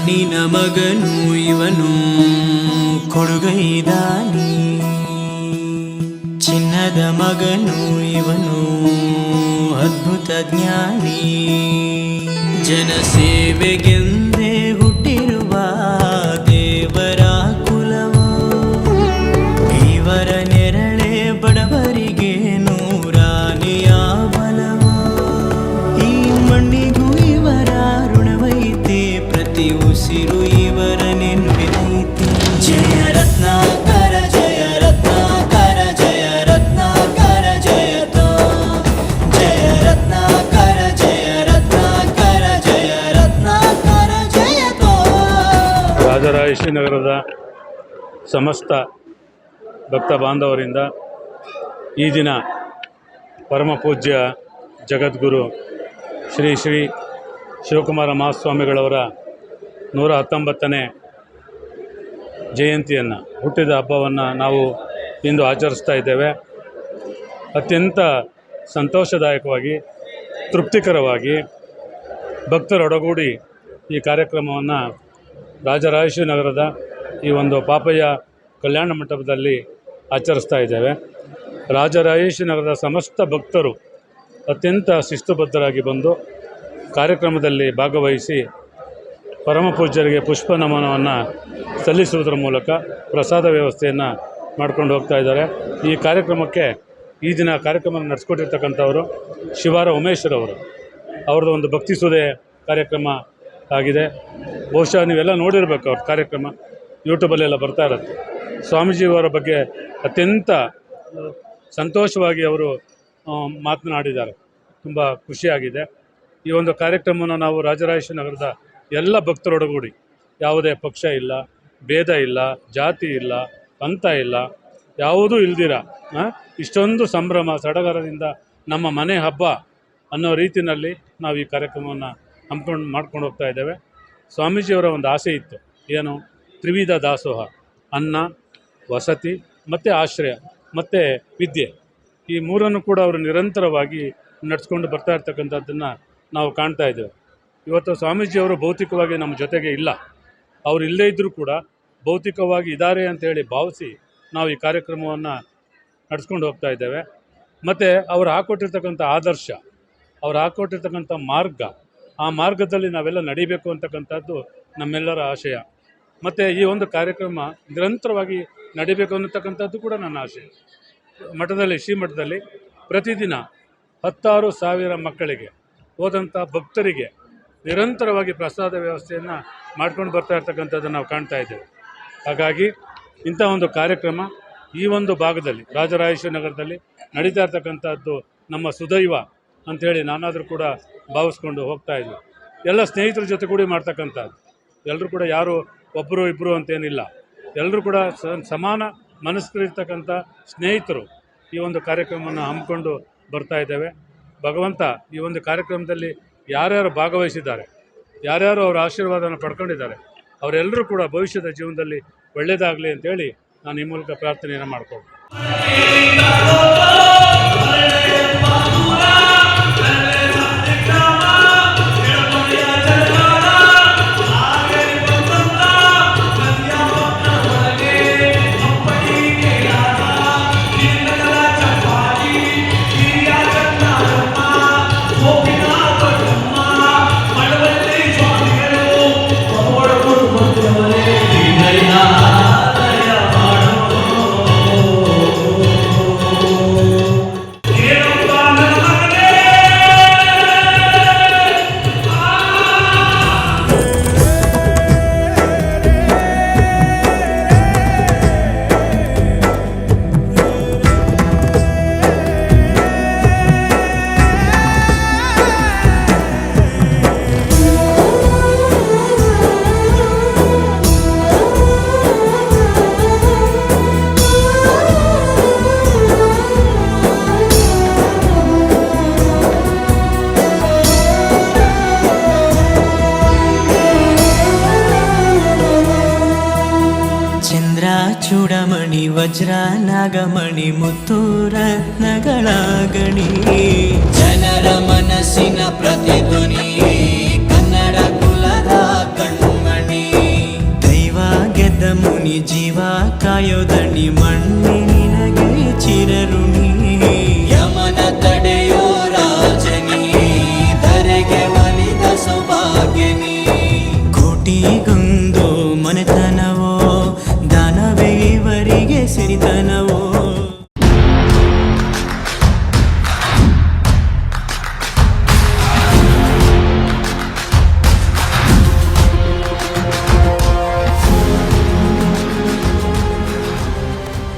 ಮಣ್ಣಿನ ಮಗನು ಇವನು ಕೊಡುಗೈದಾನಿ, ಚಿನ್ನದ ಮಗನು ಇವನು ಅದ್ಭುತ ಜ್ಞಾನಿ. ಜನಸೇವೆಗೆಂದೇ ಹುಟ್ಟಿರುವ ದೇವರ ಕುಲವು, ಇವರ ನೆರಳೆ ಬಡವರಿಗೆ ನೂರಾನೆಯ ಬಲವು. ಈ ಮಣ್ಣಿಗೂ ಇವರ ಋಣವೈತೆ, ಪ್ರತಿ ಉಸಿರು ಇವರ ನೆನಪಿನೈತೆ. ಜಯ ರತ್ನಾಕರ ಜಯ ರತ್ನಾಕರ ಜಯ ರತ್ನಾಕರ ಜಯತೋ, ಜಯ ರತ್ನಾಕರ ಜಯ ರತ್ನಾಕರ ಜಯ ರತ್ನಾಕರ ಜಯತೋ. ರಾಜರಾಜೇಶ್ವರಿ ನಗರದ ಸಮಸ್ತ ಭಕ್ತ ಬಾಂಧವರಿಂದ ಈ ದಿನ ಪರಮ ಪೂಜ್ಯ ಜಗದ್ಗುರು ಶ್ರೀ ಶ್ರೀ ಶಿವಕುಮಾರ ಮಹಾಸ್ವಾಮಿಗಳವರ 119ನೇ ಜಯಂತಿಯನ್ನು, ಹುಟ್ಟಿದ ಹಬ್ಬವನ್ನು ನಾವು ಇಂದು ಆಚರಿಸ್ತಾ ಇದ್ದೇವೆ. ಅತ್ಯಂತ ಸಂತೋಷದಾಯಕವಾಗಿ, ತೃಪ್ತಿಕರವಾಗಿ ಭಕ್ತರೊಡಗೂಡಿ ಈ ಕಾರ್ಯಕ್ರಮವನ್ನು ರಾಜರಾಜೇಶ್ವರಿ ನಗರದ ಈ ಒಂದು ಪಾಪಯ್ಯ ಕಲ್ಯಾಣ ಮಂಟಪದಲ್ಲಿ ಆಚರಿಸ್ತಾ ಇದ್ದೇವೆ. ರಾಜರಾಜೇಶ್ವರಿ ನಗರದ ಸಮಸ್ತ ಭಕ್ತರು ಅತ್ಯಂತ ಶಿಸ್ತುಬದ್ಧರಾಗಿ ಬಂದು ಕಾರ್ಯಕ್ರಮದಲ್ಲಿ ಭಾಗವಹಿಸಿ ಪರಮ ಪೂಜ್ಯರಿಗೆ ಪುಷ್ಪ ನಮನವನ್ನು ಸಲ್ಲಿಸುವುದರ ಮೂಲಕ ಪ್ರಸಾದ ವ್ಯವಸ್ಥೆಯನ್ನು ಮಾಡ್ಕೊಂಡು ಹೋಗ್ತಾ ಇದ್ದಾರೆ. ಈ ಕಾರ್ಯಕ್ರಮಕ್ಕೆ ಈ ದಿನ ಕಾರ್ಯಕ್ರಮ ನಡೆಸ್ಕೊಟ್ಟಿರ್ತಕ್ಕಂಥವರು ಶಿವಾರ ಉಮೇಶ್ವರವರು. ಅವ್ರದ್ದು ಒಂದು ಭಕ್ತಿ ಸುಧೆ ಕಾರ್ಯಕ್ರಮ ಆಗಿದೆ. ಬಹುಶಃ ನೀವೆಲ್ಲ ನೋಡಿರಬೇಕು, ಅವ್ರ ಕಾರ್ಯಕ್ರಮ ಯೂಟ್ಯೂಬಲ್ಲೆಲ್ಲ ಬರ್ತಾ ಇರುತ್ತೆ. ಸ್ವಾಮೀಜಿಯವರ ಬಗ್ಗೆ ಅತ್ಯಂತ ಸಂತೋಷವಾಗಿ ಅವರು ಮಾತನಾಡಿದ್ದಾರೆ. ತುಂಬ ಖುಷಿಯಾಗಿದೆ. ಈ ಒಂದು ಕಾರ್ಯಕ್ರಮವನ್ನು ನಾವು ರಾಜರಾಜೇಶ್ವರಿ ನಗರದ ಎಲ್ಲ ಭಕ್ತರೊಡಗೂಡಿ, ಯಾವುದೇ ಪಕ್ಷ ಇಲ್ಲ, ಭೇದ ಇಲ್ಲ, ಜಾತಿ ಇಲ್ಲ, ಪಂಥ ಇಲ್ಲ, ಯಾವುದೂ ಇಲ್ದಿರ ಇಷ್ಟೊಂದು ಸಂಭ್ರಮ ಸಡಗರದಿಂದ ನಮ್ಮ ಮನೆ ಹಬ್ಬ ಅನ್ನೋ ರೀತಿಯಲ್ಲಿ ನಾವು ಈ ಕಾರ್ಯಕ್ರಮವನ್ನು ಮಾಡ್ಕೊಂಡು ಹೋಗ್ತಾ ಇದ್ದೇವೆ. ಸ್ವಾಮೀಜಿಯವರ ಒಂದು ಆಸೆ ಇತ್ತು, ಏನು, ತ್ರಿವಿಧ ದಾಸೋಹ, ಅನ್ನ, ವಸತಿ ಮತ್ತು ಆಶ್ರಯ ಮತ್ತು ವಿದ್ಯೆ, ಈ ಮೂರನ್ನು ಕೂಡ ಅವರು ನಿರಂತರವಾಗಿ ನಡೆಸ್ಕೊಂಡು ಬರ್ತಾ ಇರ್ತಕ್ಕಂಥದ್ದನ್ನು ನಾವು ಕಾಣ್ತಾ ಇದ್ದೇವೆ. ಇವತ್ತು ಸ್ವಾಮೀಜಿಯವರು ಭೌತಿಕವಾಗಿ ನಮ್ಮ ಜೊತೆಗೆ ಇಲ್ಲ, ಅವರು ಇಲ್ಲದೇ ಇದ್ದರೂ ಕೂಡ ಭೌತಿಕವಾಗಿ ಇದ್ದಾರೆ ಅಂತೇಳಿ ಭಾವಿಸಿ ನಾವು ಈ ಕಾರ್ಯಕ್ರಮವನ್ನು ನಡೆಸ್ಕೊಂಡು ಹೋಗ್ತಾ ಇದ್ದೇವೆ. ಮತ್ತು ಅವರು ಹಾಕ್ಕೊಟ್ಟಿರ್ತಕ್ಕಂಥ ಆದರ್ಶ, ಅವರು ಹಾಕ್ಕೊಟ್ಟಿರ್ತಕ್ಕಂಥ ಮಾರ್ಗ, ಆ ಮಾರ್ಗದಲ್ಲಿ ನಾವೆಲ್ಲ ನಡಿಬೇಕು ಅಂತಕ್ಕಂಥದ್ದು ನಮ್ಮೆಲ್ಲರ ಆಶಯ. ಮತ್ತು ಈ ಒಂದು ಕಾರ್ಯಕ್ರಮ ನಿರಂತರವಾಗಿ ನಡಿಬೇಕು ಅನ್ನತಕ್ಕಂಥದ್ದು ಕೂಡ ನನ್ನ ಆಶೆ. ಮಠದಲ್ಲಿ, ಶ್ರೀಮಠದಲ್ಲಿ ಪ್ರತಿದಿನ 16,000 ಮಕ್ಕಳಿಗೆ, ಹೋದಂಥ ಭಕ್ತರಿಗೆ ನಿರಂತರವಾಗಿ ಪ್ರಸಾದ ವ್ಯವಸ್ಥೆಯನ್ನು ಮಾಡ್ಕೊಂಡು ಬರ್ತಾ ಇರ್ತಕ್ಕಂಥದ್ದನ್ನು ನಾವು ಕಾಣ್ತಾ ಇದ್ದೇವೆ. ಹಾಗಾಗಿ ಇಂಥ ಒಂದು ಕಾರ್ಯಕ್ರಮ ಈ ಒಂದು ಭಾಗದಲ್ಲಿ ರಾಜರಾಜೇಶ್ವರಿ ನಗರದಲ್ಲಿ ನಡೀತಾ ಇರ್ತಕ್ಕಂಥದ್ದು ನಮ್ಮ ಸುದೈವ ಅಂಥೇಳಿ ನಾನಾದರೂ ಕೂಡ ಭಾವಿಸ್ಕೊಂಡು ಹೋಗ್ತಾ ಇದ್ವಿ. ಎಲ್ಲ ಸ್ನೇಹಿತರ ಜೊತೆ ಕೂಡಿ ಮಾಡ್ತಕ್ಕಂಥದ್ದು, ಎಲ್ಲರೂ ಕೂಡ ಯಾರು ಒಬ್ಬರು ಇಬ್ಬರು ಅಂತೇನಿಲ್ಲ, ಎಲ್ಲರೂ ಕೂಡ ಸಮಾನ ಮನಸ್ಕರಿರ್ತಕ್ಕಂಥ ಸ್ನೇಹಿತರು ಈ ಒಂದು ಕಾರ್ಯಕ್ರಮವನ್ನು ಹಮ್ಮಿಕೊಂಡು ಬರ್ತಾ ಇದ್ದೇವೆ. ಭಗವಂತ ಈ ಒಂದು ಕಾರ್ಯಕ್ರಮದಲ್ಲಿ ಯಾರ್ಯಾರು ಭಾಗವಹಿಸಿದ್ದಾರೆ, ಯಾರ್ಯಾರು ಅವರ ಆಶೀರ್ವಾದನ ಪಡ್ಕೊಂಡಿದ್ದಾರೆ, ಅವರೆಲ್ಲರೂ ಕೂಡ ಭವಿಷ್ಯದ ಜೀವನದಲ್ಲಿ ಒಳ್ಳೆಯದಾಗಲಿ ಅಂತೇಳಿ ನಾನು ಈ ಮೂಲಕ ಪ್ರಾರ್ಥನೆಯನ್ನು ಮಾಡ್ಕೊಂಡು ಚೂಡಮಣಿ ವಜ್ರ ನಾಗಮಣಿ ಮುತ್ತು ರತ್ನಗಳ ಗಣಿ, ಜನರ ಮನಸ್ಸಿನ ಪ್ರತಿಧ್ವನಿ, ಕನ್ನಡ ಕುಲದ ಕಣ್ಮಣಿ. ಕಾಯೋದಣಿ ಮಣ್ಣ